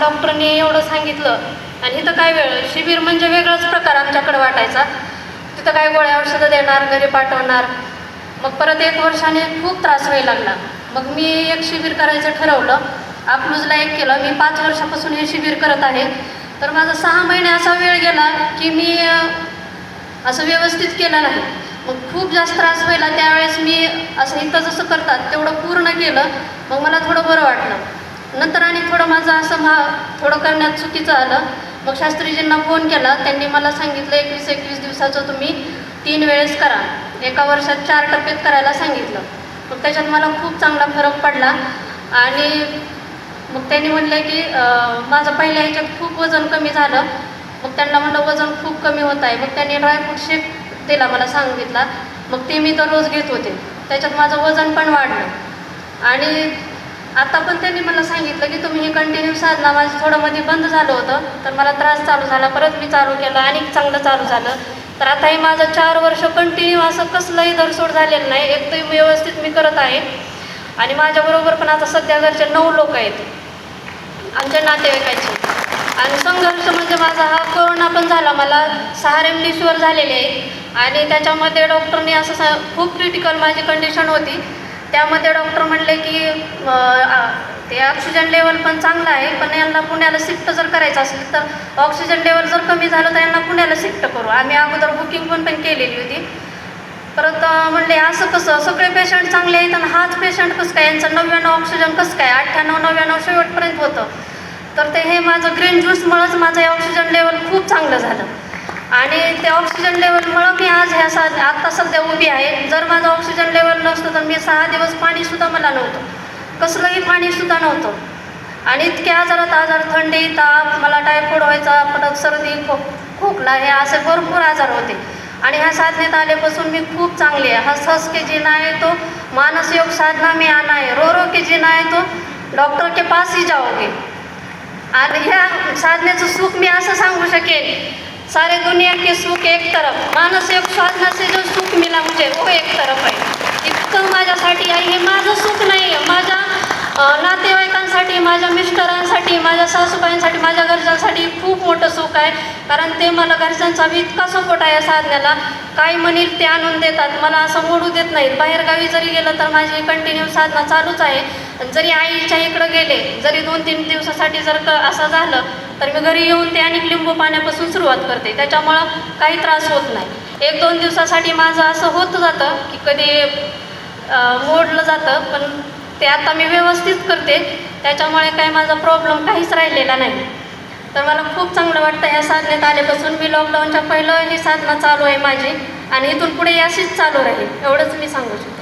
डॉक्टरनी एवढं सांगितलं आणि इथं काय शिबिर म्हणजे वेगळाच प्रकार आमच्याकडे वाटायचा. तिथं काय गोळ्या औषधं देणार, घरी पाठवणार. मग परत 1 वर्षाने खूप त्रास व्हायला लागला. मग मी एक शिबिर करायचं ठरवलं. अकलूजला एक केलं. मी 5 वर्षापासून हे शिबिर करत आहे. तर माझा 6 महिने असा वेळ गेला की मी असं व्यवस्थित केलं नाही. मग खूप जास्त त्रास व्हायला. त्यावेळेस मी असं इथं जसं करतात तेवढं पूर्ण केलं. मग मला थोडं बरं वाटलं. नंतर आणि थोडं माझं असं थोडं करण्यात चुकीचं आलं. मग शास्त्रीजींना फोन केला. त्यांनी मला सांगितलं 21 दिवसाचं तुम्ही 3 वेळेस करा. एका वर्षात 4 टप्प्यात करायला सांगितलं. मग त्याच्यात मला खूप चांगला फरक पडला. आणि मग त्यांनी म्हटलं की माझं पहिल्या ह्याच्यात खूप वजन कमी झालं. मग त्यांना म्हटलं वजन खूप कमी होत आहे. मग त्यांनी ड्रायफ्रूट शेक दिला मला सांगितला. मग ते मी दररोज घेत होते. त्याच्यात माझं वजन पण वाढलं. आणि आता पण त्यांनी मला सांगितलं की तुम्ही हे कंटिन्यू साधना. माझं थोडं मध्ये बंद झालं होतं तर मला त्रास चालू झाला. परत मी चालू केलं आणि चांगलं चालू झालं. तर आता हे माझं 4 वर्ष कंटिन्यू असं कसलंही धरसोड झालेलं नाही. एकदम व्यवस्थित मी करत आहे. आणि माझ्याबरोबर पण आता सध्या घरचे 9 लोक आहेत आमच्या नातेवाईकांचे. आणि संघर्ष म्हणजे माझा हा कोरोना पण झाला. मला 6 रेमडेसिवीर झालेले आहे. आणि त्याच्यामध्ये डॉक्टरने असं खूप क्रिटिकल माझी कंडिशन होती. त्यामध्ये डॉक्टर म्हणले की ते ऑक्सिजन लेवल पण चांगलं आहे, पण यांना पुण्याला शिफ्ट जर करायचं असेल तर ऑक्सिजन लेवल जर कमी झालं तर यांना पुण्याला शिफ्ट करू. आम्ही अगोदर बुकिंग पण केलेली होती. परत म्हणले असं कसं, सगळे पेशंट चांगले आहेत आणि हाच पेशंट कसं काय, यांचं 99 ऑक्सिजन कसं काय, 98-99 शेवटपर्यंत होतं. तर ते हे माझं ग्रीन ज्यूसमुळंच माझं ऑक्सिजन लेवल खूप चांगलं झालं. आणि ते ऑक्सिजन लेवलमुळं मी आज आत्ता सध्या उभी आहे. जर माझं ऑक्सिजन लेवल नसतं तर मी 6 दिवस पाणीसुद्धा मला नव्हतं, कसलंही पाणीसुद्धा नव्हतं. आणि इतक्या आजार, थंडी, ताप, मला टायफॉइड व्हायचा, परत सर्दी, खोकला, हे असे भरपूर आजार होते. आणि ह्या साधनेत आल्यापासून मी खूप चांगली आहे. हस के जीना है तो मानस योग साधना में आना है, रो के जीना है तो डॉक्टर के पास ही जाओगे. आणि ह्या साधनेचं सुख मी असं सांगू शकेन, सारे दुनिया के सुख एक तरफ, मानस योग साधना से जो सुख मिला मुझे वो एक तरफ आहे. इतकं माझ्यासाठी आहे. हे माझं सुख नाही आहे, माझ्या नातेवाईकांसाठी, माझ्या मिस्टरांसाठी, माझ्या सासूबाईंसाठी, माझ्या घरच्यांसाठी खूप मोठं सुख आहे. कारण ते मला घरच्यांचा बी इतका सपोर्ट आहे या साधण्याला. काय म्हणेल ते आणून देतात, मला असं मोडू देत नाहीत. बाहेरगावी जरी गेलं तर माझी कंटिन्यू साधना चालूच आहे. जरी आईच्या इकडं गेले, जरी 2-3 दिवसासाठी जर असं झालं तर मी घरी येऊन ते आणि लिंबू पाण्यापासून सुरुवात करते. त्याच्यामुळं काही त्रास होत नाही. 1-2 दिवसासाठी माझं असं होत जातं की कधी मोडलं जातं, पण ते आता मी व्यवस्थित करते. त्याच्यामुळे काही माझा प्रॉब्लेम काहीच राहिलेला नाही. तर मला खूप चांगलं वाटतं ह्या साधनेत आल्यापासून. मी लॉकडाऊनच्या पहिलं ही साधना चालू आहे माझी आणि इथून पुढे अशीच चालू राहील, एवढंच मी सांगू शकते.